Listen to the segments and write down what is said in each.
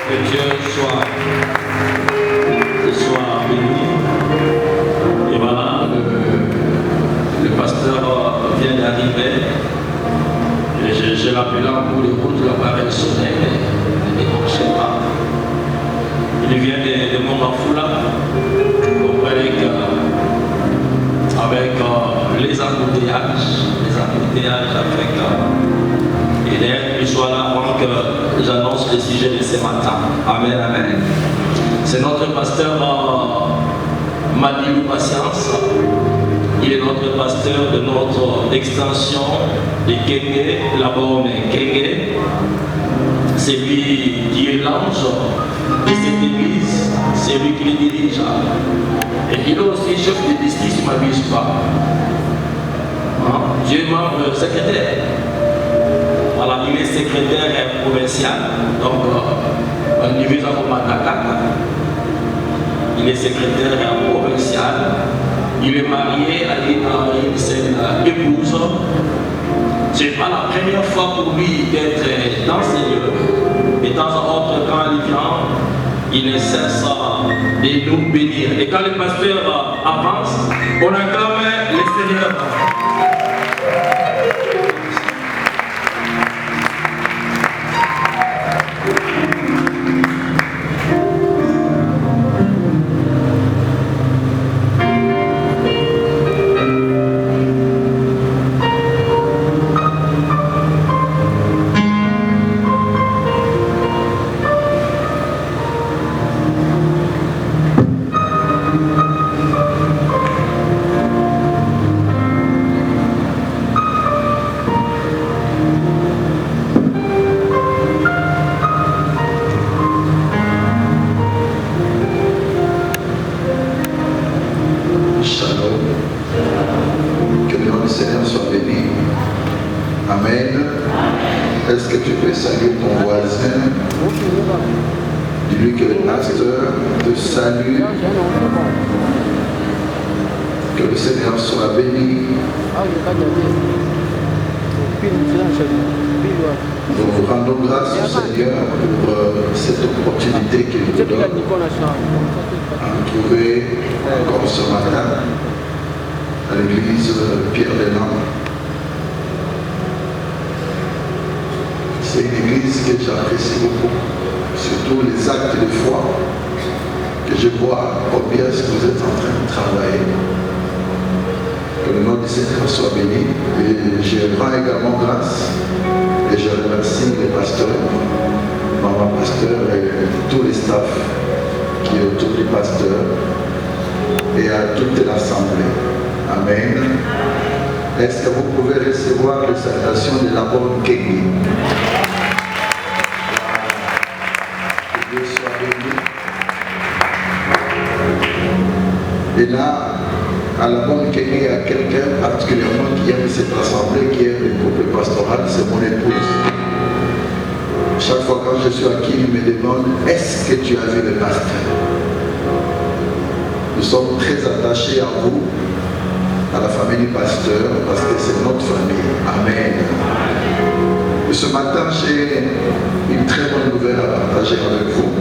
Que Dieu soit béni. Et voilà, le pasteur vient d'arriver. J'ai l'appelé en bout de route, il apparaît sonné, mais il ne marchait pas. Il vient de Montmafoula. Vous comprenez qu'avec les embouteillages avec et d'ailleurs qu'il soit là avant que j'annonce le sujet de ce matin. Amen, amen. C'est notre pasteur Madilou Patience. Il est notre pasteur de notre extension de Kenge, là-bas on est Kenge. C'est lui qui est l'ange de cette église, c'est lui qui le dirige. Et il est aussi chef de district, si je ne m'abuse pas. Dieu est membre secrétaire. Voilà, il est secrétaire provincial, donc au niveau de Matakaka. Il est secrétaire provincial. Il est marié à une seule épouse. Ce n'est pas la première fois pour lui d'être dans ces lieux. Et dans un autre, quand il vient, il ne cesse de nous bénir. Et quand le pasteur avance, on acclame le Seigneur. Est-ce que vous pouvez recevoir les salutations de la bonne Kenge? Que Dieu soit béni. Et là, à la bonne Kenge, il y a quelqu'un particulièrement qui aime cette assemblée, qui aime le couple pastoral, c'est mon épouse. Chaque fois quand je suis acquis, il me demande, est-ce que tu as vu le pasteur? Nous sommes très attachés à vous, à la famille du pasteur, parce que c'est notre famille. Amen. Et ce matin, j'ai une très bonne nouvelle à partager avec vous.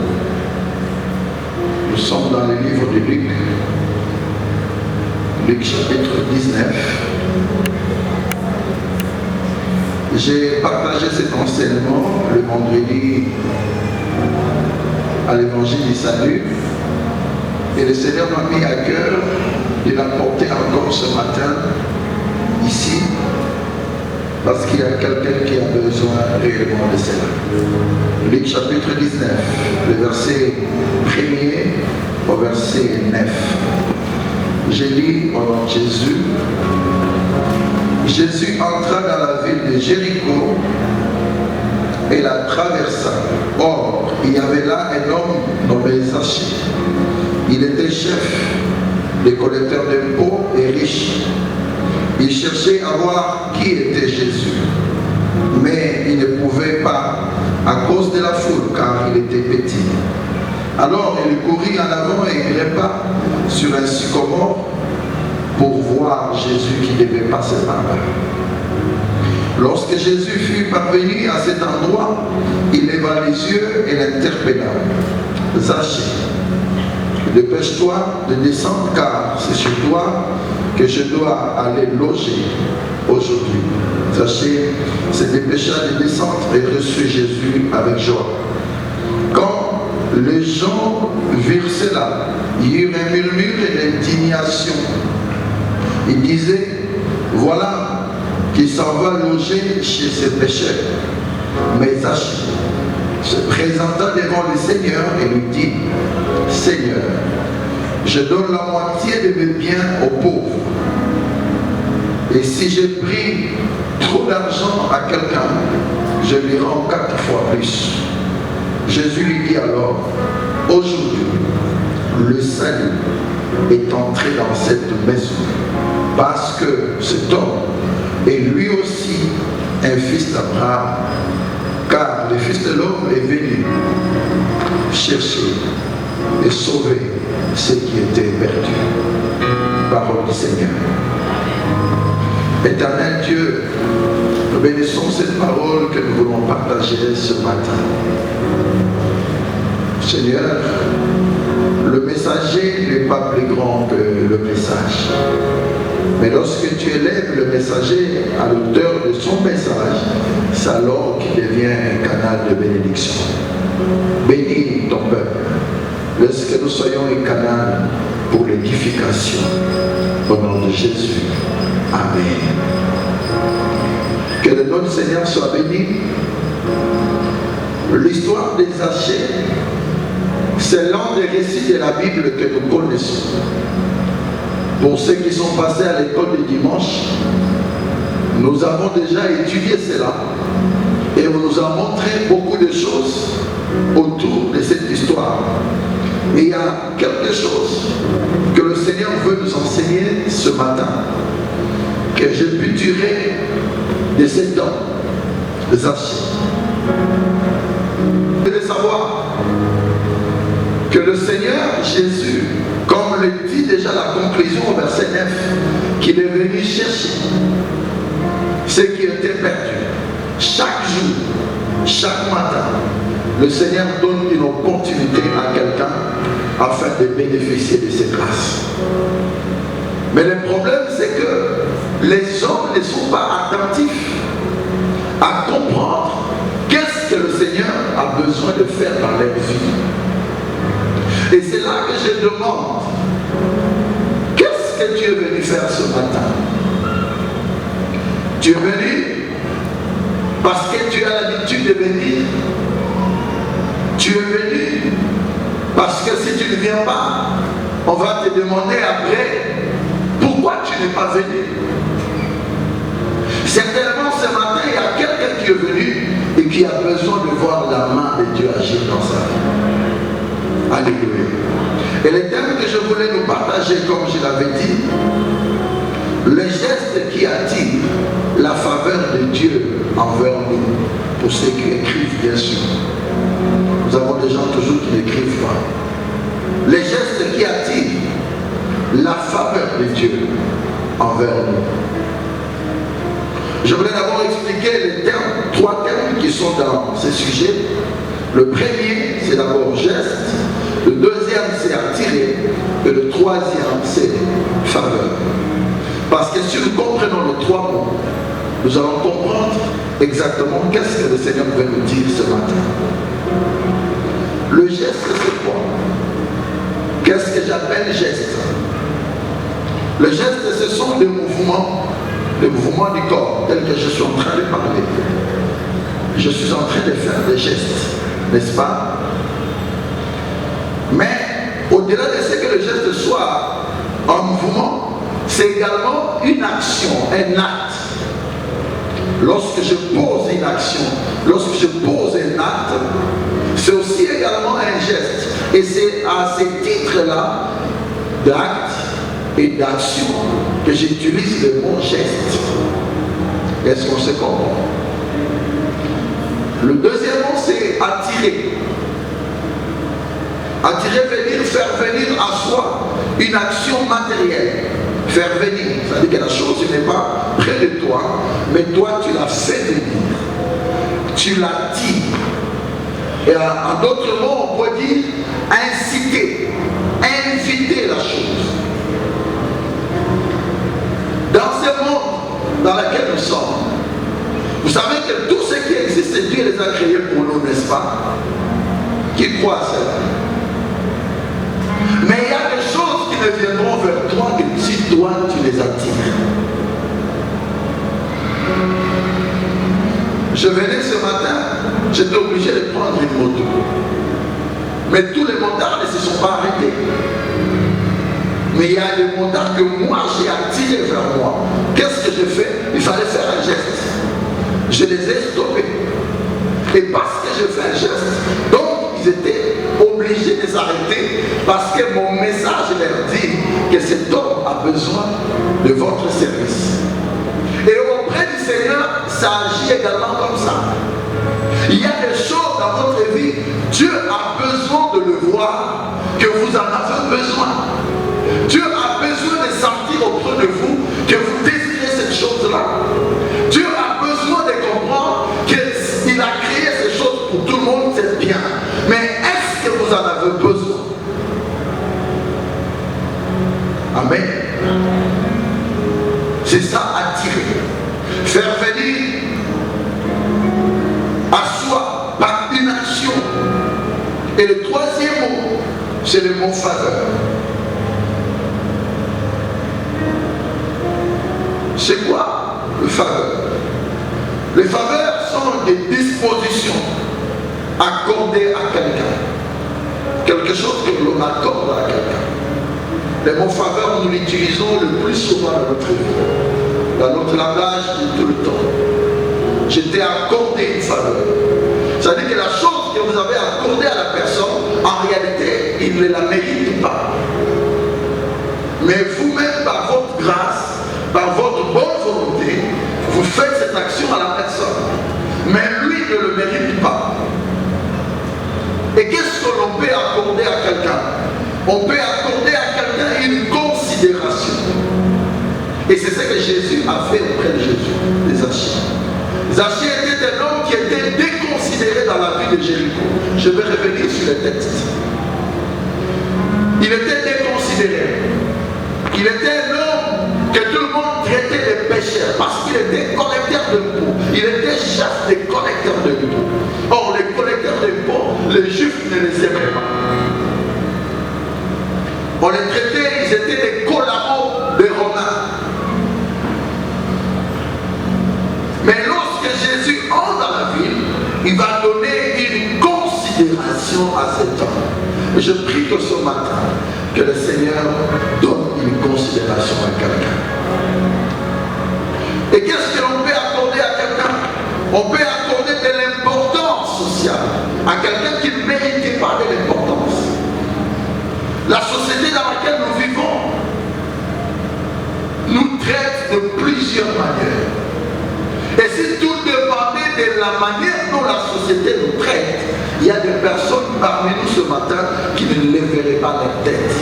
Nous sommes dans le livre de Luc, Luc chapitre 19. J'ai partagé cet enseignement le vendredi à l'évangile du salut. Et le Seigneur m'a mis à cœur de l'apporter encore ce matin, ici, parce qu'il y a quelqu'un qui a besoin réellement de cela. Luc chapitre 19, le verset 1er au verset 9. J'ai lu au nom de Jésus. Jésus entra dans la ville de Jéricho et la traversa. Or, il y avait là un homme nommé Zachée. Il était chef des collecteurs d'impôts et riche. Il cherchait à voir qui était Jésus, mais il ne pouvait pas à cause de la foule, car il était petit. Alors il courut en avant et grimpa sur un sycomore pour voir Jésus qui devait passer par là. Lorsque Jésus fut parvenu à cet endroit, il leva les yeux et l'interpella. Zachée, dépêche-toi de descendre, car c'est sur toi que je dois aller loger aujourd'hui. Zachée se dépêcha de descendre et reçut Jésus avec joie. Quand les gens virent cela, il y eut un murmure et d'indignation. Ils disaient, voilà qui s'en va loger chez ces pécheurs. Mais Zachée se présenta devant le Seigneur et lui dit, Seigneur, je donne la moitié de mes biens aux pauvres. Et si j'ai pris trop d'argent à quelqu'un, je lui rends 4 fois plus. Jésus lui dit alors, aujourd'hui, le salut est entré dans cette maison, parce que cet homme est lui aussi un fils d'Abraham, car le Fils de l'homme est venu chercher et sauver ce qui était perdu. Parole du Seigneur. Éternel Dieu, nous bénissons cette parole que nous voulons partager ce matin. Seigneur, le messager n'est pas plus grand que le message. Mais lorsque tu élèves le messager à l'auteur de son message, c'est alors qu'il devient un canal de bénédiction. Bénis ton peuple. Laisse que nous soyons un canal pour l'édification. Au nom de Jésus. Amen. Que le nom du Seigneur soit béni. L'histoire des Zachée, c'est l'un des récits de la Bible que nous connaissons. Pour ceux qui sont passés à l'école du dimanche, nous avons déjà étudié cela et on nous a montré beaucoup de choses autour de cette histoire. Et il y a quelque chose que le Seigneur veut nous enseigner ce matin, que j'ai pu tirer de cet homme, Zachée. Vous devez savoir que le Seigneur Jésus, comme le dit déjà la conclusion au verset 9, qu'il est venu chercher ce qui était perdu. Chaque jour, chaque matin, le Seigneur donne une opportunité à quelqu'un afin de bénéficier de ses grâces. Mais le problème, c'est que les hommes ne sont pas attentifs à comprendre qu'est-ce que le Seigneur a besoin de faire dans leur vie. Et c'est là que je demande, qu'est-ce que tu es venu faire ce matin? Tu es venu parce que tu as l'habitude de venir. Tu es venu parce que si tu ne viens pas, on va te demander après, pourquoi tu n'es pas venu? Certainement ce matin, il y a quelqu'un qui est venu et qui a besoin de voir la main de Dieu agir dans sa vie. Alléluia. Et le thème que je voulais nous partager, comme je l'avais dit, le geste qui attire la faveur de Dieu envers nous, pour ceux qui écrivent bien sûr. Nous avons des gens toujours qui n'écrivent pas. Les gestes qui attirent la faveur de Dieu envers nous. Je voulais d'abord expliquer les termes, 3 termes qui sont dans ce sujet. Le premier, c'est d'abord geste. Le deuxième, c'est attirer. Et le troisième, c'est faveur. Parce que si nous comprenons les 3 mots, nous allons comprendre exactement qu'est-ce que le Seigneur veut nous dire ce matin. Le geste, c'est quoi? Qu'est-ce que j'appelle geste? Le geste, ce sont des mouvements du corps, tels que je suis en train de parler. Je suis en train de faire des gestes, n'est-ce pas? Mais au-delà de ce que le geste soit un mouvement, c'est également une action, un acte. Lorsque je pose une action, lorsque je pose un acte, c'est aussi également un geste. Et c'est à ces titres-là d'acte et d'action que j'utilise le mot geste. Est-ce qu'on se comprend? Le deuxième mot, c'est attirer. Attirer veut dire faire venir à soi une action matérielle, faire venir. C'est-à-dire que la chose n'est pas près de toi, mais toi tu l'as fait venir. Tu l'attires. Et en d'autres mots, on peut dire inciter, inviter la chose. Dans ce monde dans lequel nous sommes, vous savez que tout ce qui existe, Dieu les a créés pour nous, n'est-ce pas? Qui croit à cela? Mais il y a des choses qui ne viendront vers toi que si toi tu les attires. Je venais ce matin, j'étais obligé de prendre une moto. Mais tous les motards ne se sont pas arrêtés. Mais il y a des motards que moi j'ai attirés vers moi. Qu'est-ce que j'ai fait? Il fallait faire un geste. Je les ai stoppés. Et parce que j'ai fait un geste, donc ils étaient obligés de s'arrêter parce que mon message leur dit que cet homme a besoin de votre service. Et auprès du Seigneur, ça agit également comme ça. Il y a des choses dans votre vie, Dieu a besoin de le voir, que vous en avez besoin. Dieu a besoin de sentir auprès de vous que vous désirez cette chose-là. Dieu a besoin de comprendre qu'il a créé ces choses pour tout le monde, c'est bien. Mais est-ce que vous en avez besoin? Amen. C'est ça, attirer. Faire venir à soi par une action. Et le troisième mot, c'est le mot faveur. C'est quoi le faveur? Les faveurs sont des dispositions accordées à quelqu'un. Quelque chose que l'on accorde à quelqu'un. Le mot faveur, nous l'utilisons le plus souvent dans notre vie. Dans notre langage de tout le temps. Je t'ai accordé une faveur. C'est-à-dire que la chose que vous avez accordée à la personne, en réalité, il ne la mérite pas. Mais vous-même, par votre grâce, par votre bonne volonté, vous faites cette action à la personne. Mais lui ne le mérite pas. Et qu'est-ce que l'on peut accorder à quelqu'un? On peut accorder à quelqu'un une considération. Et c'est ce que Jésus a fait auprès de Jésus, de Zachée. Zachée était un homme qui était déconsidéré dans la vie de Jéricho. Je vais revenir sur le texte. Il était déconsidéré. Il était un homme que tout le monde traitait de pécheur parce qu'il était collecteur d'impôts. Il était chef des collecteurs d'impôts. Or, les collecteurs d'impôts, les Juifs ne les aimaient pas. On les traitait, ils étaient des collabos des Romains. Mais lorsque Jésus entre dans la ville, il va donner une considération à cet homme. Et je prie que ce matin, que le Seigneur donne une considération à quelqu'un. Et qu'est-ce que l'on peut accorder à quelqu'un? On peut accorder de l'importance sociale à quelqu'un qui ne méritait pas de l'importance. La société dans laquelle nous vivons nous traite de plusieurs manières. Et si tout dépendait de la manière dont la société nous traite, il y a des personnes parmi nous ce matin qui ne lèveraient pas leur tête.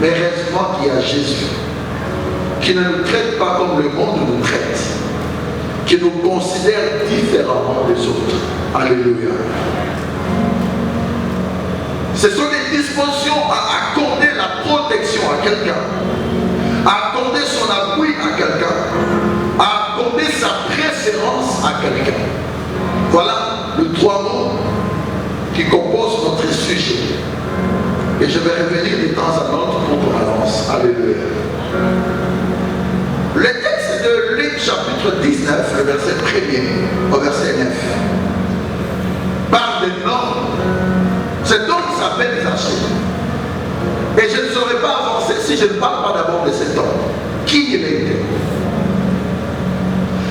Mais heureusement qu'il y a Jésus, qui ne nous traite pas comme le monde nous traite, qui nous considère différemment des autres. Alléluia. Ce sont des dispositions à accorder la protection à quelqu'un, à accorder son appui à quelqu'un, à accorder sa préférence à quelqu'un. Voilà les trois mots qui composent notre sujet. Et je vais revenir de temps à autre pour qu'on avance. Alléluia. Le texte de Luc chapitre 19, le verset 1er au verset 9, parle d'un homme. Cet homme s'appelle Zachée. Et je ne saurais pas avancer si je ne parle pas d'abord de cet homme. Qui il était?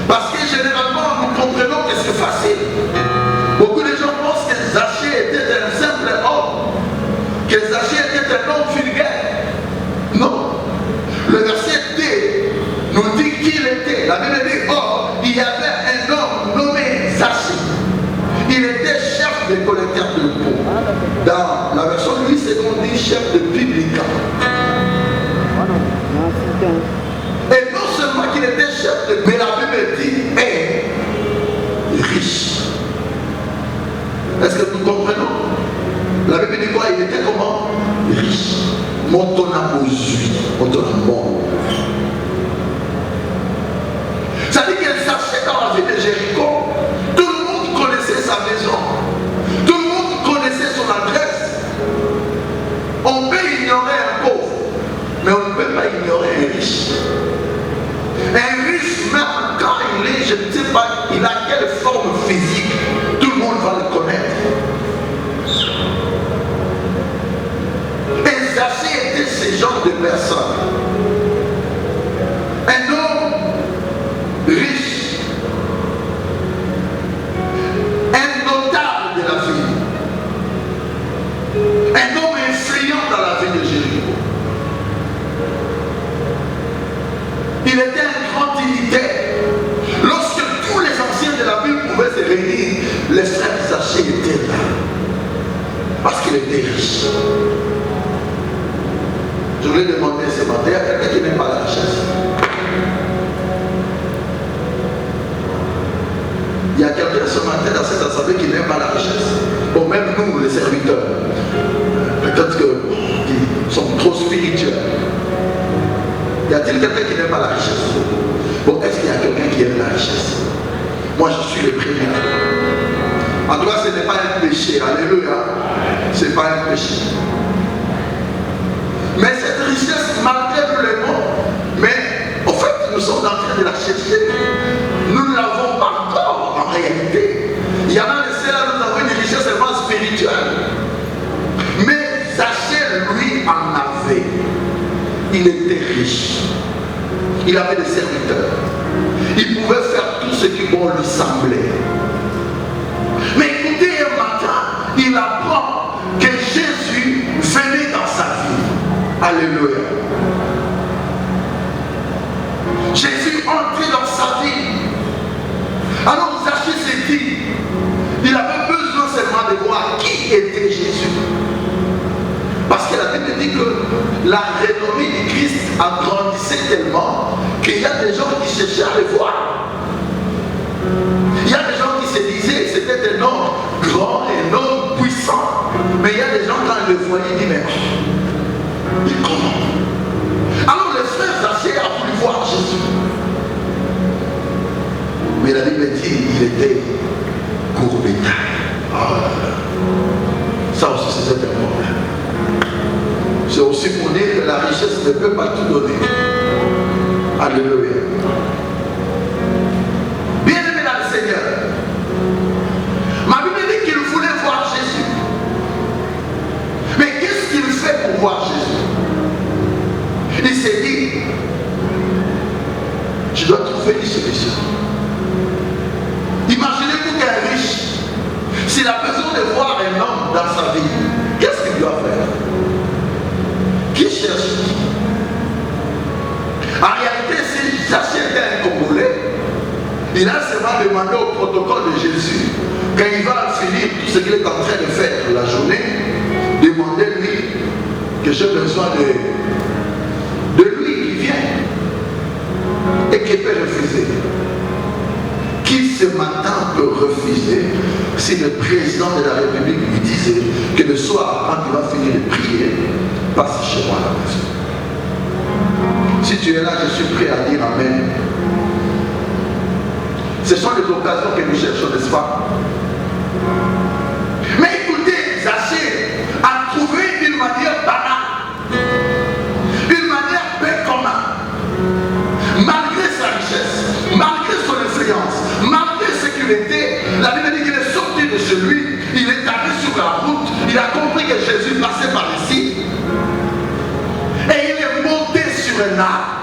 Parce que généralement, nous comprenons que c'est facile. Beaucoup de gens pensent que Zachée était un simple homme, que Zachée était un homme vulgaire. Non. Le verset D nous dit qui il était. La Bible dit, oh, il y avait un homme nommé Zachée. Il était chef des collecteurs de d'impôts. Dans la version Louis II, on dit chef de publicain. La Bible dit quoi? Il était comment? Riche. Montonabozui. Montonabon. Ça dit qu'elle s'achète dans la ville de Jéricho. Tout le monde connaissait sa maison. Tout le monde connaissait son adresse. On peut ignorer un pauvre, mais on ne peut pas ignorer un riche. Un riche, même quand il est, je ne sais pas, il a quelle forme physique, tout le monde va le connaître. Et Zaché était ce genre de personne. Un homme riche, un notable de la ville, un homme influent dans la ville de Jéricho. Il était un grand dignitaire. Lorsque tous les anciens de la ville pouvaient se réunir, les frères Zaché étaient là. Parce qu'il était riche. Je voulais demander ce matin, il y a quelqu'un qui n'aime pas la richesse. Il y a quelqu'un ce matin dans cette assemblée qui n'aime pas la richesse. Bon, même nous, les serviteurs, peut-être qu'ils sont trop spirituels. Y a-t-il quelqu'un qui n'aime pas la richesse? Bon, est-ce qu'il y a quelqu'un qui aime la richesse? Moi, je suis le premier. En tout cas, ce n'est pas un péché. Alléluia. Ce n'est pas un péché. Mais cette richesse, malgré le mot, mais en fait, nous sommes en train de la chercher. Nous ne l'avons pas encore en réalité. Il y en a laissé là, nous avons une richesse seulement spirituelle. Mais Zaché, lui, en avait. Il était riche. Il avait des serviteurs. Il pouvait faire tout ce qui bon lui semblait. Mais écoutez, un matin, il apprend que Jésus venait dans sa vie. Alléluia. Jésus entrait dans sa vie. Alors Zaché s'est dit, il avait besoin seulement de voir qui était Jésus. Parce que la Bible dit que la renommée du Christ agrandissait tellement qu'il y a des gens qui cherchaient à le voir. Il y a des gens qui se disaient que c'était un homme grand, un homme puissant. Mais il y a des gens, quand ils le voyaient, ils disaient, mais comment? Alors les frères Zaché a voulu voir Jésus. Mais la Bible dit qu'il était courbétail. Ça aussi, c'est un problème. C'est aussi pour dire que la richesse ne peut pas tout donner. Alléluia. Bien-aimé dans le Seigneur, ma Bible dit qu'il voulait voir Jésus. Mais qu'est-ce qu'il fait pour voir Jésus? Il s'est dit, je dois trouver une solution. Imaginez-vous qu'un riche, s'il a besoin de voir un homme dans sa vie, qu'est-ce qu'il doit faire? Qui cherche qui? En réalité, si Zaché était un Congolais, il a seulement demandé au protocole de Jésus, quand il va finir tout ce qu'il est en train de faire la journée, demandez-lui que j'ai besoin de lui qui vient et qui peut refuser. Qui ce matin peut refuser si le président de la République lui disait que le soir, quand il va finir de prier, passe chez moi à la maison? Si tu es là, je suis prêt à dire Amen. Ce sont les occasions que nous cherchons, n'est-ce pas? Mais écoutez, Zaché a trouvé une manière banale, une manière peu commune. Malgré sa richesse, malgré son influence, malgré ce qu'il était, la Bible dit qu'il est sorti de chez lui, il est allé sur la route, il a compris que Jésus passait par ici, et il est monté sur un arbre.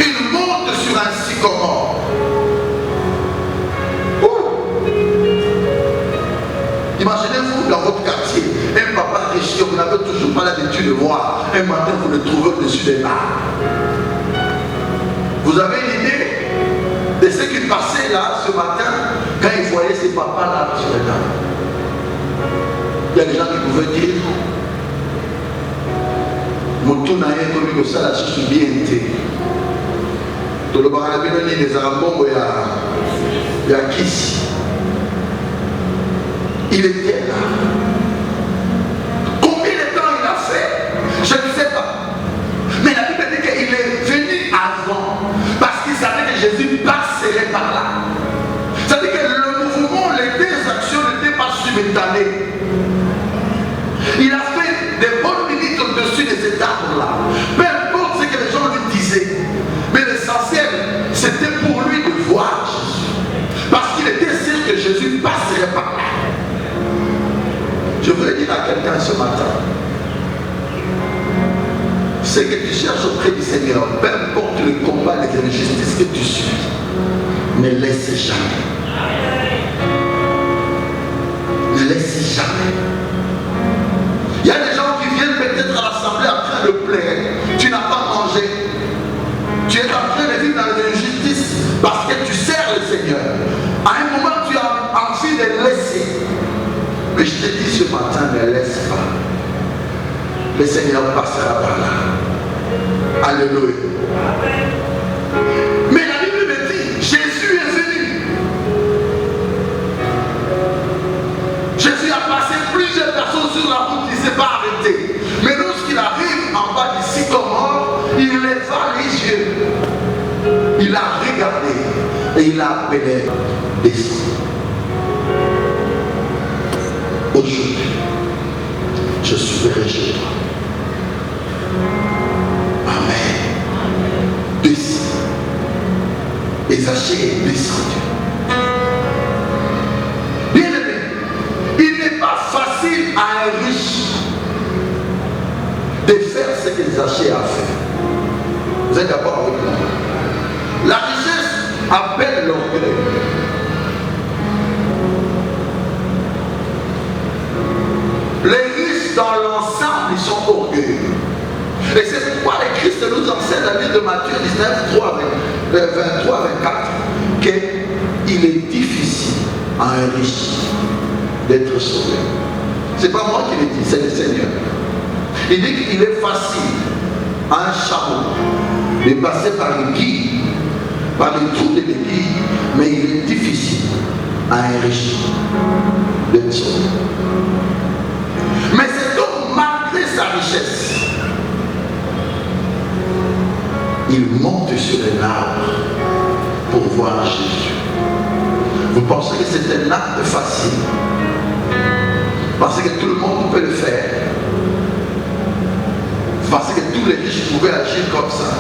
Il monte sur un sycomore. Imaginez-vous dans votre quartier, un papa riche que vous n'avez toujours pas l'habitude de voir, un matin vous le trouvez au-dessus des arbres. Vous avez une idée de ce qui passait là ce matin quand il voyait ses papas là sur les arbres? Il y a des gens qui pouvaient dire Motuna est comme que ça la chose bien été. Tout le monde a bien des arabes, il y a qui? Il était là. Combien de temps il a fait? Je ne sais pas. Mais la Bible dit qu'il est venu avant parce qu'il savait que Jésus passerait par là. Ça veut dire que le mouvement, les deux actions n'étaient pas simultanées. Il a fait des bonnes minutes au-dessus de cet arbre-là. Peu importe ce que les gens lui disaient. Mais l'essentiel, c'était pour lui de voir Jésus. Parce qu'il était sûr que Jésus passerait par là. Je voudrais dire à quelqu'un ce matin, ce que tu cherches auprès du Seigneur, peu importe le combat, les injustices que tu suis, ne laisse jamais. Ne laisse jamais. Il y a des gens qui viennent peut-être à l'assemblée en train de pleurer. Tu n'as pas mangé. Tu es en train de vivre dans l'injustice parce que tu sers le Seigneur. À un moment, tu as envie de laisser. Mais je te dis ce matin, ne laisse pas. Le Seigneur passera par là. Alléluia. Mais la Bible me dit, Jésus est venu. Jésus a passé plusieurs personnes sur la route, il ne s'est pas arrêté. Mais lorsqu'il arrive en bas du sycomore, il leva les yeux. Il a regardé et il a appelé descend. Aujourd'hui, je serai chez toi. Amen. Descends. Et Zachée est descendu. Bien aimé, il n'est pas facile à un riche de faire ce que Zachée a fait. Vous êtes d'accord avec moi? La richesse appelle l'orgueil. Les riches dans l'ensemble, ils sont orgueilleux. Et c'est pourquoi les Christ nous enseigne dans le livre de Matthieu 19, 23, 24, qu'il est difficile à un riche d'être sauvé. C'est pas moi qui le dis, c'est le Seigneur. Il dit qu'il est facile à un chameau de passer par les guilles, par les trous de l'aiguille, mais il est difficile à un riche d'être sauvé. Mais c'est donc malgré sa richesse, il monte sur un arbre pour voir Jésus. Vous pensez que c'est un acte facile? Parce que tout le monde peut le faire. Parce que tous les riches pouvaient agir comme ça.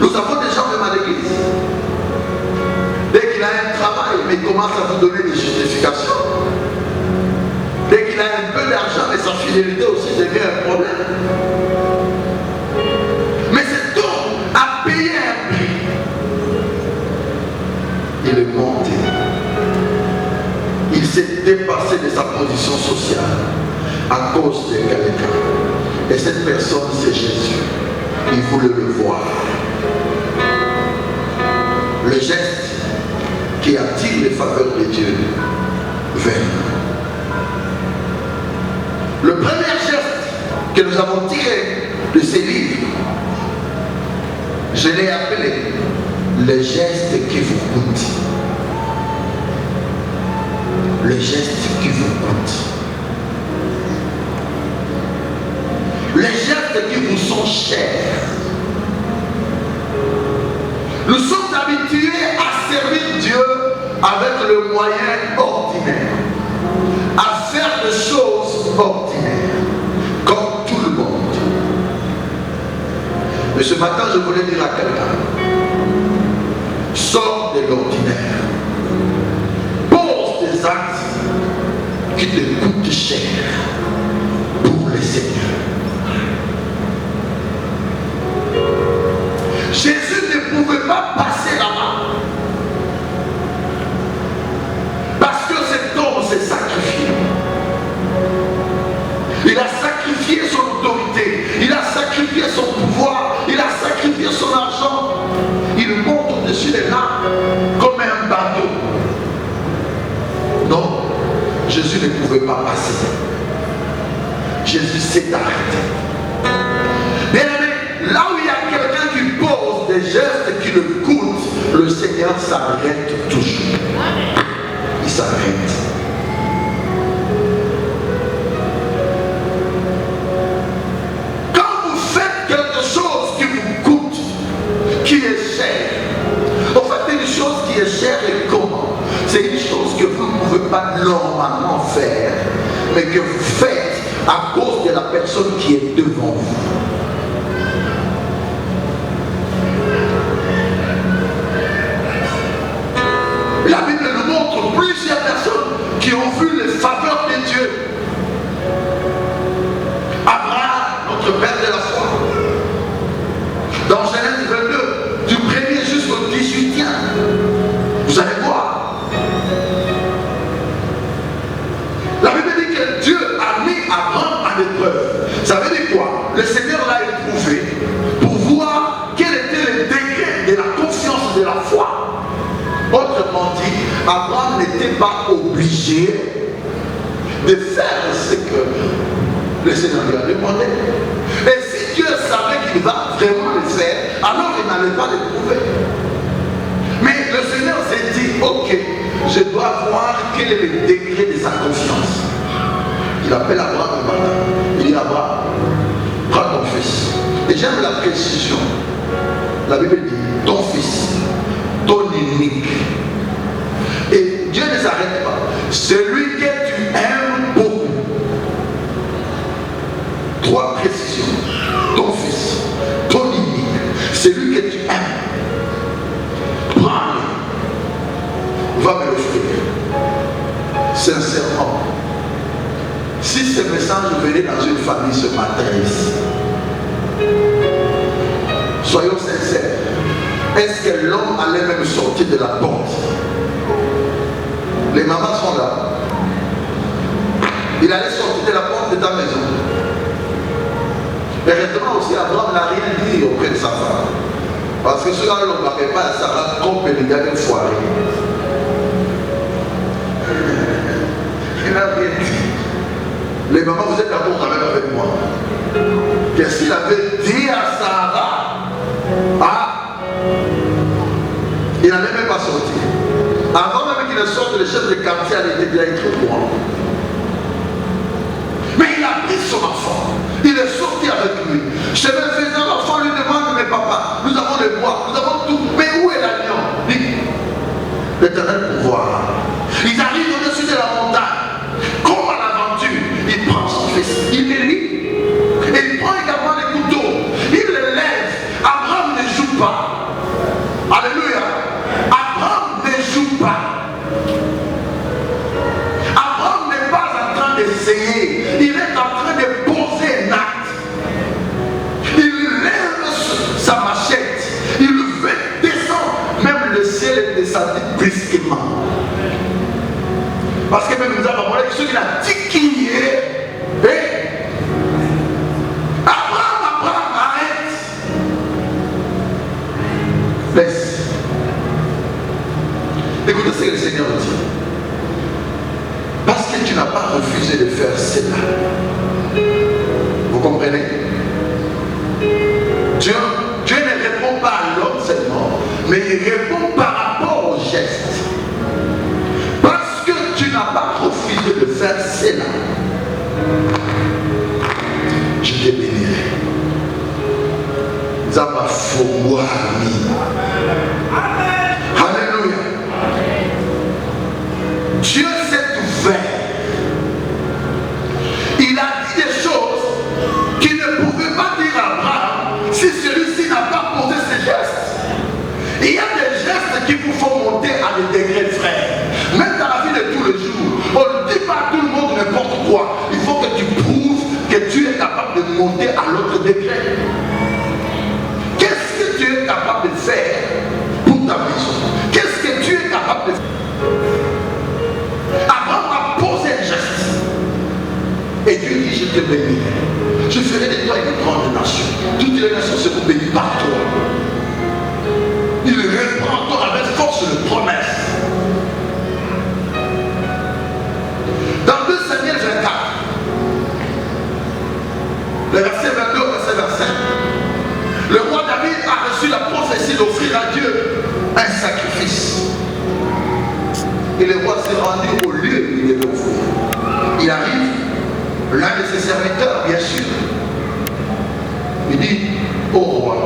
Nous avons des gens même à l'église. Dès qu'il a un travail, mais il commence à vous donner des justifications. Dès qu'il a un peu d'argent, mais sa fidélité aussi devient un problème. Mais c'est donc à payer un prix. Il est monté. Il s'est dépassé de sa position sociale à cause de quelqu'un. Et cette personne, c'est Jésus. Il voulait le voir. Le geste qui attire les faveurs de Dieu vers nous. Le premier geste que nous avons tiré de ces livres, je l'ai appelé le geste qui vous coûte. Le geste qui vous coûte. Les gestes qui vous sont chers. Nous sommes habitués à servir Dieu avec le moyen ordinaire, à faire des choses ordinaires, comme tout le monde. Mais ce matin, je voulais dire à quelqu'un, sors de l'ordinaire, pose des actes qui te coûtent cher pour le Seigneur. Jésus ne pouvait pas passer là-bas parce que cet homme s'est sacrifié. Il a sacrifié son autorité, il a sacrifié son pouvoir, il a sacrifié son argent. Il monte au-dessus des lames comme un bateau. Non, Jésus ne pouvait pas passer. Jésus s'est arrêté. Bien aimé, là où il y a quelqu'un qui pose des gestes qui le coûtent, le Seigneur s'arrête toujours. Il s'arrête. normalement faire, mais que vous faites à cause de la personne qui est devant vous. La Bible nous montre plusieurs personnes qui ont vu les faveurs de Dieu. Abraham, notre père de la foi. Dans Genèse 22, du 1er jusqu'au 18e, vous allez voir. La Bible dit que Dieu a mis Abraham à l'épreuve. Ça veut dire quoi? Le Seigneur l'a éprouvé pour voir quel était le degré de la confiance et de la foi. Autrement dit, Abraham n'était pas obligé de faire ce que le Seigneur lui a demandé. Et si Dieu savait qu'il va vraiment le faire, alors il n'allait pas l'éprouver. Mais le Seigneur s'est dit, ok, je dois voir quel est le degré de sa confiance. Il appelle Abraham le matin. Il dit, Abraham, prends ton fils. Et j'aime la précision. La Bible dit, ton fils, ton unique. Et Dieu ne s'arrête pas. Celui que tu aimes beaucoup. 3 précisions. Ton fils, ton unique, celui que tu aimes. Prends-le. Va me l'offrir. Sincèrement. Si ce message venait dans une famille ce matin ici, soyons sincères. Est-ce que l'homme allait même sortir de la porte? Les mamans sont là. Il allait sortir de la porte de ta maison. Heureusement aussi, Abraham n'a rien dit auprès de sa femme. Parce que cela ne le parlait pas, ça va tromper le gars d'une foirée. Il n'a rien dit. Les mamans, vous êtes d'accord quand même avec moi. Qu'est-ce qu'il avait dit à Sarah? Ah, il n'allait même pas sortir. Avant même qu'il ne sorte, le chef de quartier allait déjà être au courant. Mais il a pris son enfant. Il est sorti avec lui. Chemin faisant, l'enfant lui demande, mais papa, nous avons le bois, nous avons tout. Mais où est l'agneau? L'Éternel pouvoir. Ils arrivent au-dessus de la montagne. Comme à l'aventure, il prend son fils, il le lit. Et il prend également les couteaux. Il le lève. Abraham ne joue pas. Alléluia. Abraham ne joue pas. Abraham n'est pas en train d'essayer. Il est en train de poser un acte. Il lève sa machette. Il veut descendre. Même le ciel est descendu brusquement. Parce que même nous avons parlé de ceux qui l'ont dit qui est. Abraham, arrête. Laisse. Écoutez ce que le Seigneur dit. Parce que tu n'as pas refusé de faire cela. Vous comprenez? Dieu ne répond pas à l'homme seulement, mais il répond par rapport au geste. Parce que tu n'as pas refusé de faire cela, je te bénirai. Zama Fououami. Alléluia. Dieu s'est ouvert. Il a dit des choses qu'il ne pouvait pas dire à Abraham si celui-ci n'a pas posé ses gestes. Il y a des gestes qui vous font monter à des degrés, frère. Même dans la vie de tous les jours, on ne dit pas à tout le monde n'importe quoi. Il faut que tu prouves que tu es capable de monter à l'autre degré. Qu'est-ce que tu es capable de faire pour ta maison? Qu'est-ce que tu es capable de faire? Abraham a posé un geste. Et Dieu dit, je te bénirai. Je ferai de toi une grande nation. Toutes les nations seront bénies par toi. Il reprend encore avec force de promesse. Dans 2 Samuel 24, le verset 22 au verset 25, le roi David a reçu la prophétie d'offrir à Dieu un sacrifice. Et le roi s'est rendu au lieu où il devait offrir. Il arrive, l'un de ses serviteurs, bien sûr. Il dit, ô roi,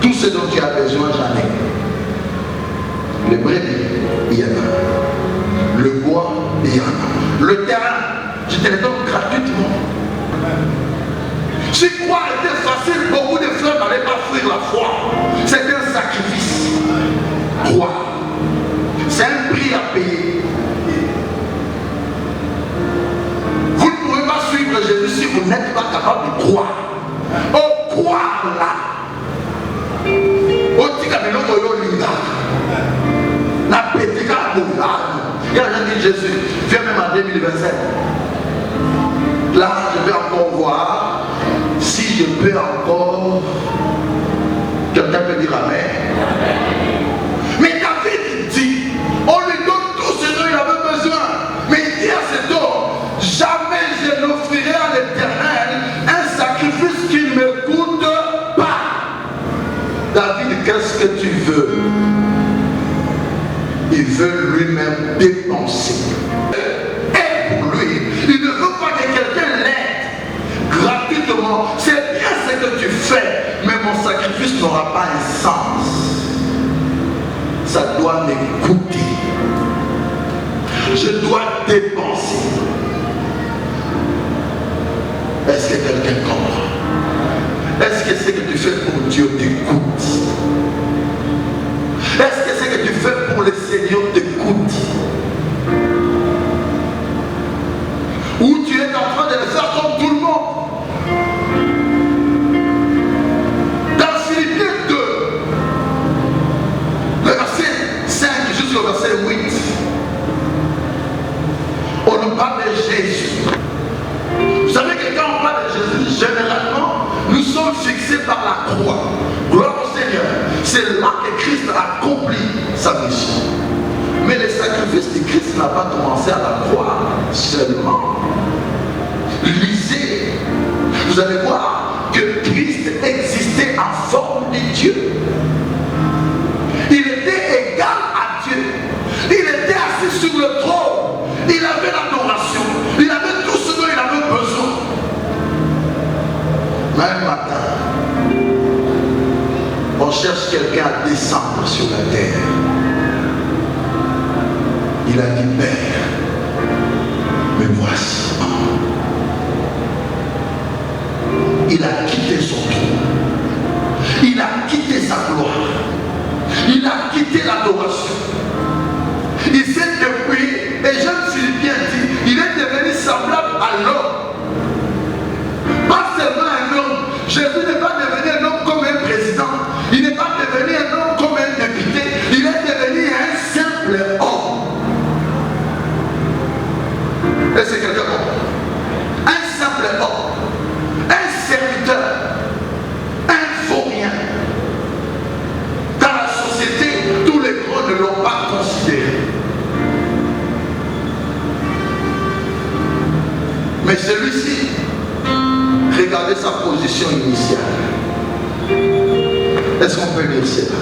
tout ce dont tu as besoin, j'en ai. Les brebis, il y en a. Le bois, il y en a. je te les donne gratuitement. Si croire était facile, beaucoup de frères n'allaient pas fuir la foi. C'est un sacrifice. Croire. C'est un prix à payer. Vous ne pouvez pas suivre Jésus si vous n'êtes pas capable de croire. Oh, croire là. Oh, tika biloko yo linga. La pétika boulard. Il y a un gens qui dit Jésus, viens même en 2027. Là, je vais encore voir si je peux encore. Quelqu'un peut dire Amen. Mais David dit, on lui donne tout ce dont il avait besoin. Mais il dit à cet homme, jamais je n'offrirai à l'Éternel un sacrifice qui ne me coûte pas. David, qu'est-ce que tu veux? Il veut lui-même dépenser. Et pour lui, il ne veut pas que quelqu'un l'aide gratuitement. C'est bien ce que tu fais, mais mon sacrifice n'aura pas un sens. Ça doit me coûter. Je dois dépenser. Est-ce que quelqu'un comprend? Est-ce que ce que tu fais pour Dieu te coûte? Est-ce que ce que tu fais pour le Seigneur te coûte? Ou tu es en train de le faire comme tout le monde? Dans Philippiens 2, le verset 5 jusqu'au verset 8, on nous parle de Jésus. Vous savez que quand on parle de Jésus, généralement, nous sommes fixés par la croix. Gloire au Seigneur. C'est là que Christ a accompli sa mission. Mais le sacrifice de Christ n'a pas commencé à la croix seulement. Lisez, vous allez voir que Christ existait en forme de Dieu. Il était égal à Dieu. Il était assis sur le trône. Il avait l'adoration. Il avait tout ce dont il avait besoin. Même matin, on cherche quelqu'un à descendre sur la terre. Il a dit, Père, me voici. Il a quitté son trône. Il a quitté sa gloire. Il a quitté l'adoration. Il s'est dépouillé. Et Jean Philippiens dit, il est devenu semblable à l'homme. Pas seulement un homme. Jésus n'est pas devenu un homme comme un président. Il n'est pas devenu un homme comme un député. Il est devenu un simple homme. Et c'est quelqu'un comme un simple homme. Un serviteur. Un vaurien. Dans la société, tous les grands ne l'ont pas considéré. Mais celui-ci, regardez sa position initiale. Est-ce qu'on peut lire cela?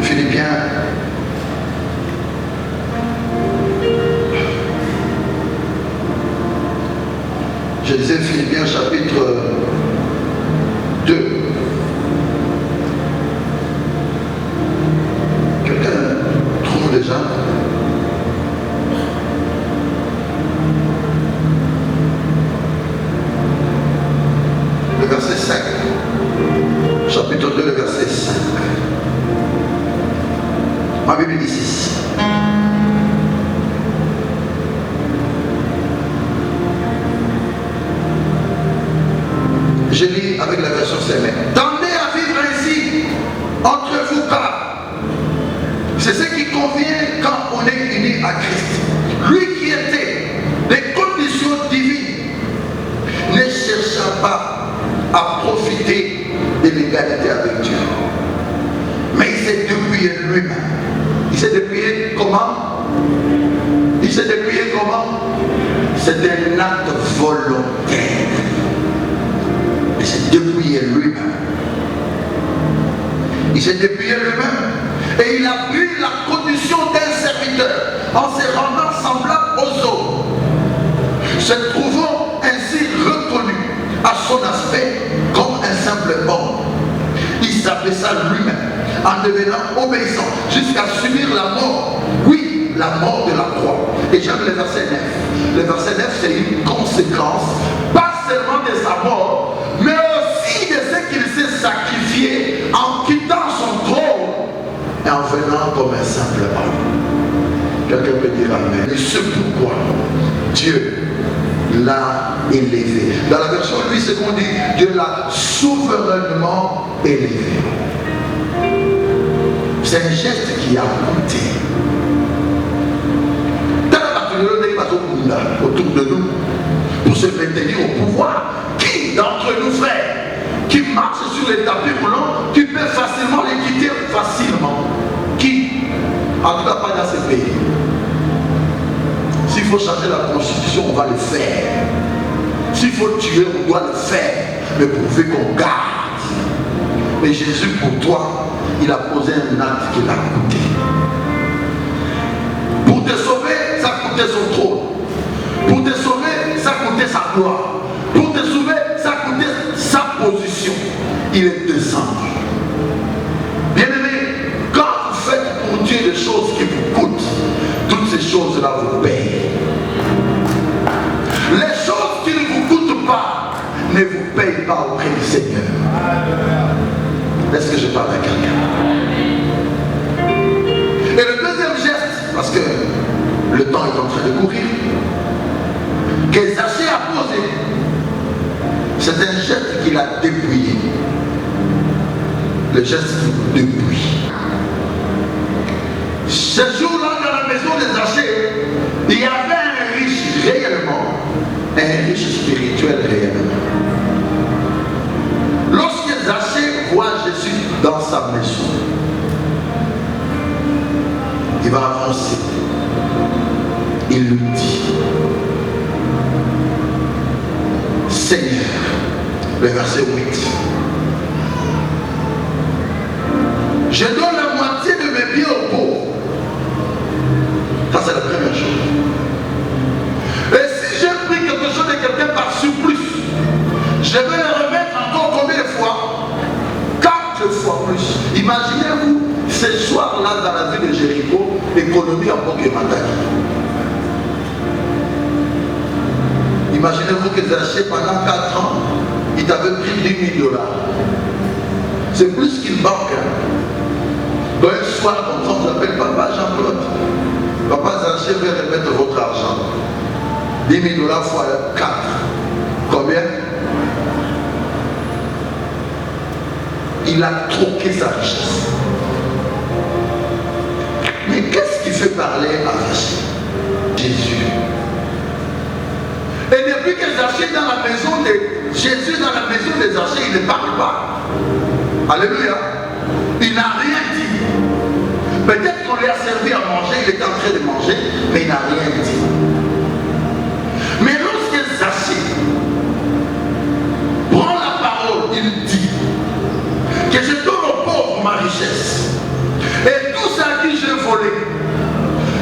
Philippiens. Je disais Philippiens chapitre 2. Quelqu'un trouve déjà? Le verset 5. Chapitre 2, le verset 5. Ma Bible dit ceci. Je lis avec la version Sémé. Tendez à vivre ainsi entre vous pas. C'est ce qui convient quand on est unis à Christ. Lui qui était des conditions divines, ne cherchant pas à profiter de l'égalité avec Dieu. Mais il s'est dépouillé lui-même. Il s'est dépouillé comment? Il s'est dépouillé comment? C'est un acte volontaire. Il s'est dépouillé lui-même. Il s'est dépouillé lui-même. Et il a pris la condition d'un serviteur en se rendant semblable aux autres, se trouvant ainsi reconnu à son aspect comme un simple homme. Il s'abaissa lui-même en devenant obéissant, jusqu'à subir la mort. Oui, la mort de la croix. Et j'aime le verset 9. Le verset 9, c'est une conséquence, pas seulement de sa mort, mais aussi de ce qu'il s'est sacrifié en quittant son trône et en venant comme un simple homme. Quelqu'un peut dire amen. Et c'est pourquoi Dieu l'a élevé. Dans la version lui, c'est qu'on dit Dieu l'a souverainement élevé. C'est un geste qui a coûté. Autour de nous, pour se maintenir au pouvoir. Qui d'entre nous, frères, qui marche sur les tapis roulants, qui peut facilement les quitter facilement? Qui? En tout cas, pas dans ce pays. S'il faut changer la constitution, on va le faire. S'il faut tuer, on doit le faire. Mais pourvu qu'on garde. Mais Jésus, pour toi, il a posé un acte qui l'a coûté. Pour te sauver, ça coûtait son trône. Pour te sauver, ça coûtait sa gloire. Pour te sauver, ça coûtait sa position. Il est descendu. Bien-aimé, quand vous faites pour Dieu des choses qui vous coûtent, toutes ces choses-là vous payent. Les choses qui ne vous coûtent pas ne vous payent pas auprès du Seigneur. Est-ce que je parle à quelqu'un? Et le deuxième geste, parce que le temps est en train de courir, que Zachée a posé, c'est un geste qu'il a dépouillé. Le geste qui dépouille. Ce jour-là, dans la maison de Zachée, il y avait un riche réellement, un riche spirituel réellement. Lorsque Zachée voit Jésus dans sa maison, il va avancer. Il lui dit, Seigneur, le verset 8, je donne la moitié de mes biens aux pauvres. Ça, c'est la première chose. Et si j'ai pris quelque chose de quelqu'un par surplus, je vais le remettre encore combien de fois? 4 fois plus. Imaginez-vous, ce soir-là, dans la ville de Jéricho, l'économie en Pokémon. Imaginez-vous que Zachée, pendant 4 ans, il t'avait pris 10 000 $. C'est plus qu'une banque. Donc un soir, comme ça, on vous appelle Papa Jean-Claude. Papa Zachée veut remettre votre argent. 10 000 $ fois 4. Combien? Il a troqué sa richesse. Mais qu'est-ce qui fait parler à Zachée? Jésus. Et depuis que Zachée est dans la maison de Jésus, dans la maison de Zachée, il ne parle pas. Alléluia. Il n'a rien dit. Peut-être qu'on lui a servi à manger, il était en train de manger, mais il n'a rien dit. Mais lorsque Zachée prend la parole, il dit que je donne aux pauvres ma richesse. Et tout ça à qui j'ai volé,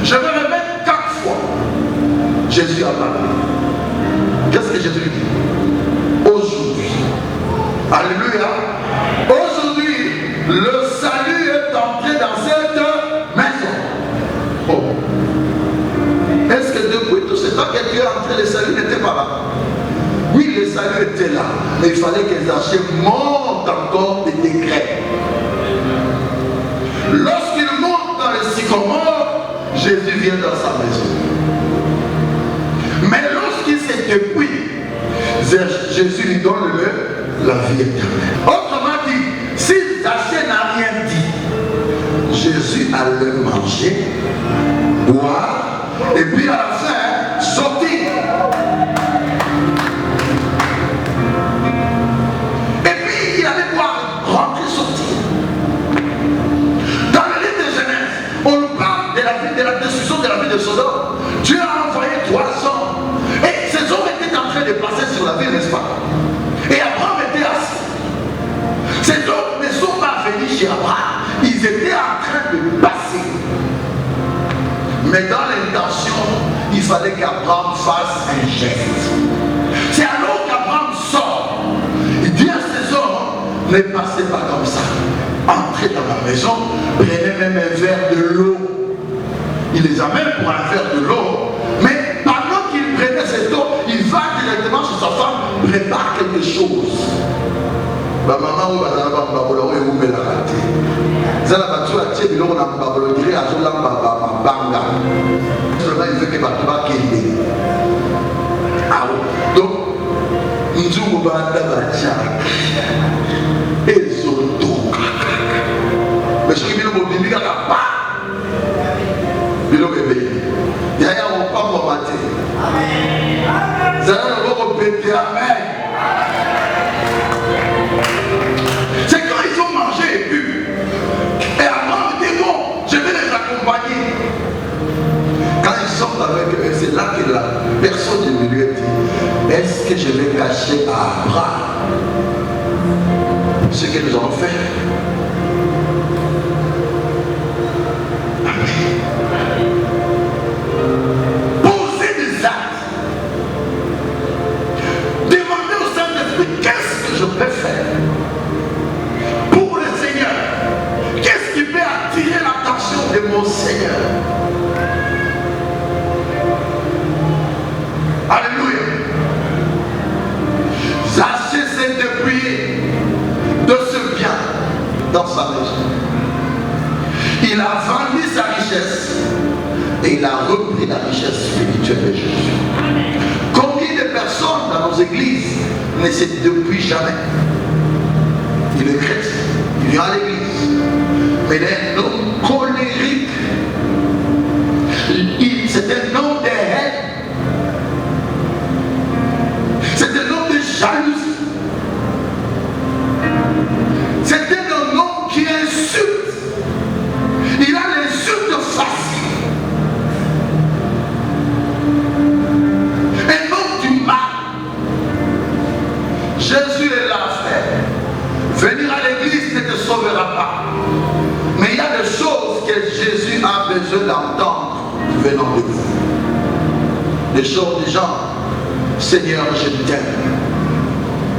je vais remettre 4 fois. Jésus a parlé. Qu'est-ce que Jésus dit? Aujourd'hui, alléluia, aujourd'hui, le salut est entré dans cette maison. Oh. Est-ce que depuis ce temps que Dieu est entré, le salut n'était pas là? Oui, le salut était là, mais il fallait que Zachée monte encore des décrets. Lorsqu'il monte dans le sycomore, Jésus vient dans sa maison. Mais lorsqu'il s'est dépouillé, Jésus lui donne la vie éternelle. Autrement dit, si Zachée n'a rien dit, Jésus allait manger, boire, et puis à la fin, sortir. Et puis il allait boire, rentrer, sortir. Dans le livre de Genèse, on nous parle de la destruction de la ville de Sodome. Dieu a envoyé 300. Et ces hommes étaient en train de passer sur la ville, n'est-ce pas? Et Abraham était assis. Ces hommes ne sont pas venus chez Abraham. Ils étaient en train de passer. Mais dans l'intention, il fallait qu'Abraham fasse un geste. C'est alors qu'Abraham sort. Il dit à ces hommes, ne passez pas comme ça. Entrez dans la maison, prenait même un verre de l'eau. Il les amène pour un verre de l'eau, mais pendant qu'il prenait cette eau, il va directement chez sa femme, prépare quelque chose. Ma maman ou ma maman ou ma raté. Ça la voiture a tiré l'eau dans ma babolo dirait à Zola ma banga. Seulement il veut que ma baba kende. Ah oui. Donc nous banda bacha. Et zoto. Mais ce qui vient au bibi kaka pa. Bilo bébé. Yaya on pas pour mater. Amen. Ça va le péter amen. C'est quand ils ont mangé et bu. Et avant, ils disent bon, je vais les accompagner. Quand ils sortent avec eux, c'est là que la personne du milieu dit, est-ce que je vais cacher à Abraham ce que nous avons fait? Posez des actes. Demandez au Saint-Esprit, qu'est-ce que je peux faire pour le Seigneur? Qu'est-ce qui peut attirer l'attention de mon Seigneur? Alléluia. Zaché s'est dépouillé de ce bien dans sa maison. Il a vendu sa richesse et il a repris la richesse spirituelle de Jésus. Combien de personnes dans nos églises ne se dépouillent jamais? Il est chrétien, il vient à l'église, mais il est un homme colérique. C'est un homme de haine. C'est un homme de jalousie. C'est un homme qui insulte. Il a l'insulte facile. Un homme du mal. Jésus est là, frère. Venir à l'église ne te sauvera pas. Mais il y a des choses que Jésus a besoin d'entendre venant de vous. Des choses du genre, Seigneur, je t'aime.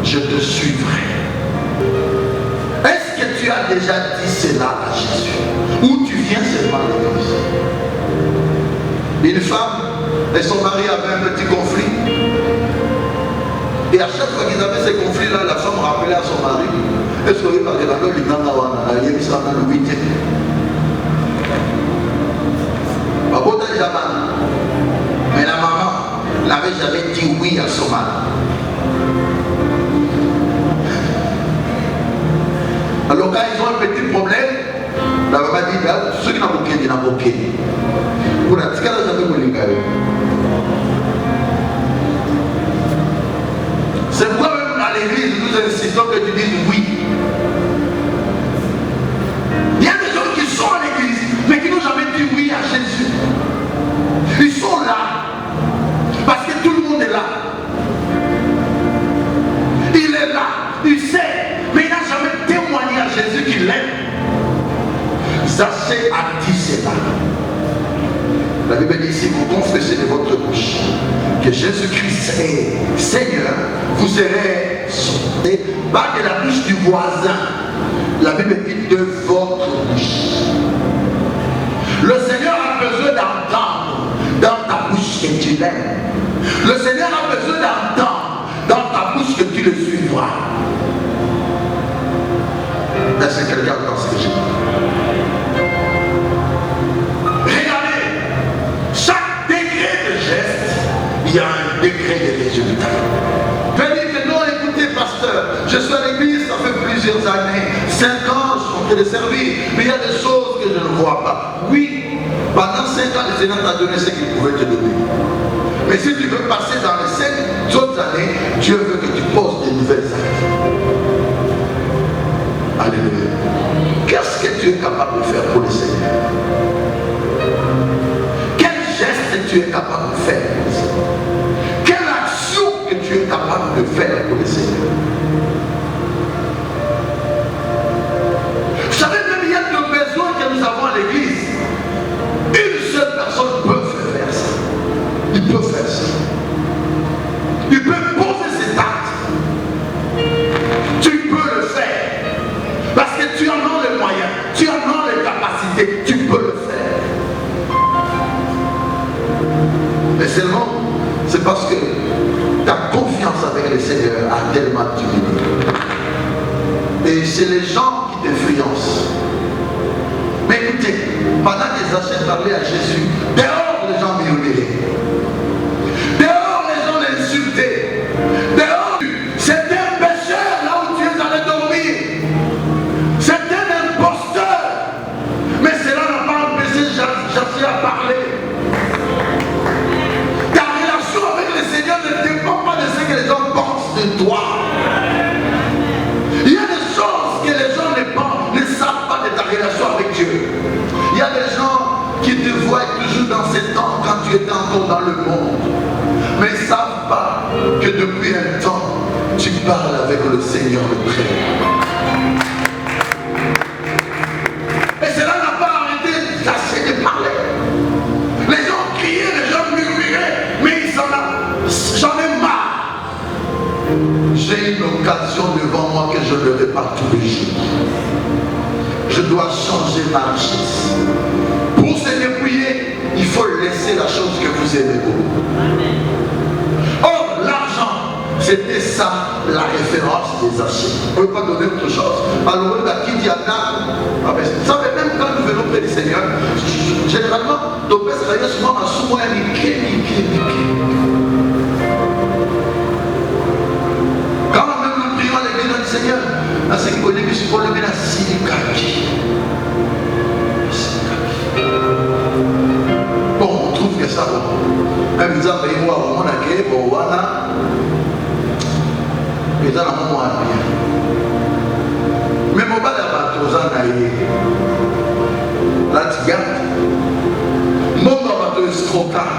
Je te suivrai. Est-ce que tu as déjà dit cela à Jésus? Ou tu viens seulement à l'église? Une femme et son mari avaient un petit conflit. Et à chaque fois qu'ils avaient ces conflits-là, la femme rappelait à son mari, est-ce que vous voyez que la mais la maman n'avait jamais dit oui à son mari. Alors quand ils ont un petit problème, la maman dit, ceux qui n'ont aucun, ils n'ont aucun. Pour la tika, ils n'ont pas aucun. C'est pourquoi même à l'église, nous insistons que tu dises oui. Il y a des gens qui sont à l'église, mais qui n'ont jamais dit oui à Jésus. Ils sont là, parce que tout le monde est là. Il est là, il sait, mais il n'a jamais témoigné à Jésus qu'il l'aime. Zaché a dit cela. La Bible dit, si vous confessez de votre bouche que Jésus-Christ est Seigneur, vous serez sauvé. Pas de la bouche du voisin. La Bible dit de votre bouche. Le Seigneur a besoin d'entendre dans ta bouche que tu l'aimes. Le Seigneur a besoin d'entendre dans ta bouche que tu le suivras. Est-ce que quelqu'un entend ce que je dis? Chaque degré de geste, il y a un degré de résultat. Je vais dire que non, écoutez, pasteur, je suis à l'église, ça fait plusieurs années, 5 ans, je suis en train de servir, mais il y a des choses que je ne vois pas. Oui, pendant 5 ans, le Seigneur t'a donné ce qu'il pouvait te donner. Mais si tu veux passer dans les 5 autres années, Dieu veut que tu poses des nouvelles actes. Alléluia. Qu'est-ce que tu es capable de faire pour le Seigneur? Tu es capable de faire? Quelle action que tu es capable de faire pour le Seigneur? Vous savez, même il y a de besoins que nous avons à l'église. Une seule personne peut faire ça. Il peut faire ça. Il peut poser cet acte. Tu peux le faire. Parce que tu en as les moyens. Tu Mais seulement, c'est parce que ta confiance avec le Seigneur a tellement diminué. Et c'est les gens qui t'influencent. Mais écoutez, pendant que Zachée parlait à Jésus, dehors les gens murmuraient. Dehors les gens l'insultaient. Dehors, c'était un pécheur là où tu es allé dormir. C'était un imposteur. Mais cela n'a pas empêché Zachée à parler. Ta relation avec le Seigneur ne dépend pas de ce que les gens pensent de toi. Il y a des choses que les gens ne savent pas de ta relation avec Dieu. Il y a des gens qui te voient toujours dans ces temps quand tu étais encore dans le monde. Mais ils ne savent pas que depuis un temps, tu parles avec le Seigneur le Très-Haut. Et cela n'a pas arrêté Zachée de parler. Les gens criaient, les gens murmuraient, mais j'en ai marre. J'ai une occasion devant moi que je ne l'aurai pas tous les jours. Je dois changer ma richesse. Pour se dépouiller, il faut laisser la chose que vous aimez beaucoup. Or, l'argent, c'était ça la référence des achats. On ne peut pas donner autre chose. Alors, on a qui dit à vous savez, même quand nous venons près du Seigneur, généralement, nos pères travaillent souvent en sous-moi niqué. Quand même nous prions à l'église du Seigneur, à ce qu'on est pour le bien à Silikaki. Bon, on trouve que ça bon. Même si on a moi, on a créé pour Wana. Mais dans la moment bien. Mais mon père a pas là tu gardes. Mon père a pas escroquer.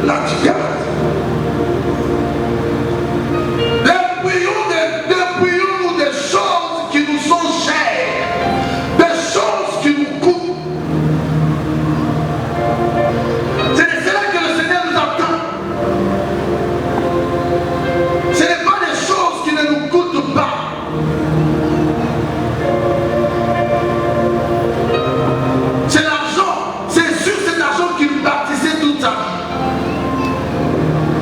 Là tu gardes. Dépouillons-nous des choses qui nous sont chères, des choses qui nous coûtent. C'est de cela que le Seigneur nous attend. Ce n'est pas des choses qui ne nous coûtent pas. C'est l'argent, c'est sur cet argent qu'il bâtissait toute sa vie.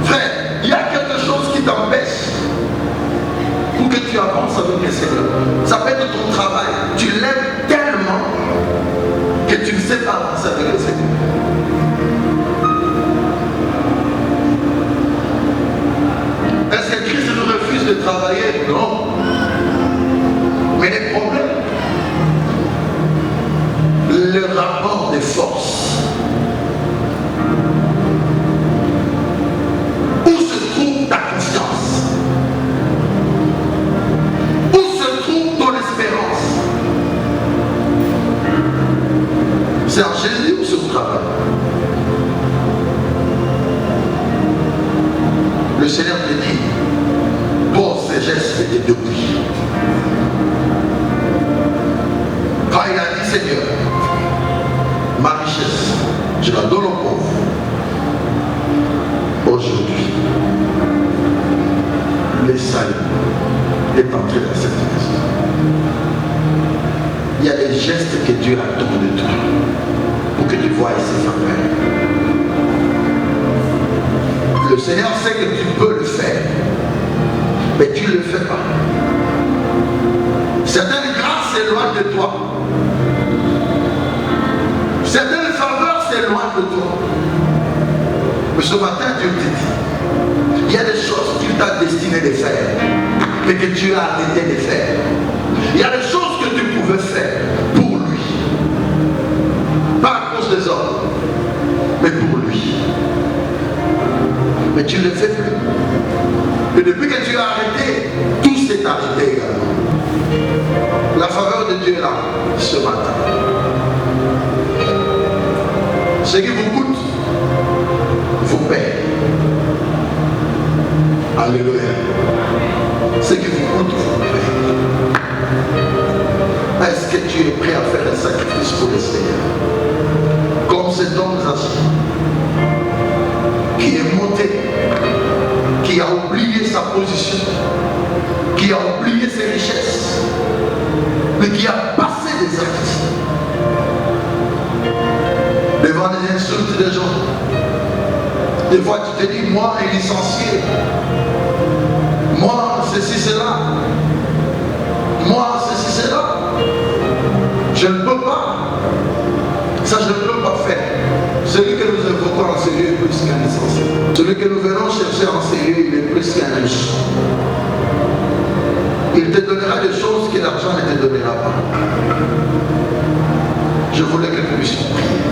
Frère, il y a quelque chose qui t'empêche pour que tu avances avec le Seigneur. Ça peut être ton travail. Tu l'aimes tellement que tu ne sais pas avancer avec le Seigneur. Est-ce que Christ nous refuse de travailler? Non. Mais les problèmes, le rapport des forces. Où se trouve ta confiance? Où se trouve ton espérance? C'est en Jésus ou sur le travail? Le Seigneur te dit, pour ces gestes et depuis. Quand il a dit, Seigneur, ma richesse, je la donne aux pauvres. Aujourd'hui, le salut est entré dans cette maison. Il y a des gestes que Dieu attend de toi pour que tu voies ses faveurs. Le Seigneur sait que tu peux le faire, mais tu ne le fais pas. Certaines grâces s'éloignent de toi. Certaines faveurs s'éloignent de toi. Mais ce matin, Dieu te dit, il y a des choses qu'il t'a destiné de faire, mais que tu as arrêté de faire. Il y a des choses que tu pouvais faire pour lui. Pas à cause des hommes, mais pour lui. Mais tu ne le fais plus. Et depuis que tu as arrêté, tout s'est arrêté également. La faveur de Dieu est là, ce matin. Ce qui vous coûte, vous paye. Alléluia. Ce qui vous coûte, vous paye. Est-ce que tu es prêt à faire un sacrifice pour le Seigneur? Comme cet homme qui est monté, qui a oublié sa position, qui a oublié ses richesses, mais qui a passé des actes devant les insultes des gens. Des fois, tu te dis, moi, un licencié. Moi, ceci, cela. Moi, ceci, cela. Je ne peux pas. Ça, je ne peux pas faire. Celui que nous évoquons en sérieux est plus qu'un licencié. Celui que nous venons chercher en sérieux, il est plus qu'un riche. Il te donnera des choses que l'argent ne te donnera pas. Je voulais que nous puissions prier.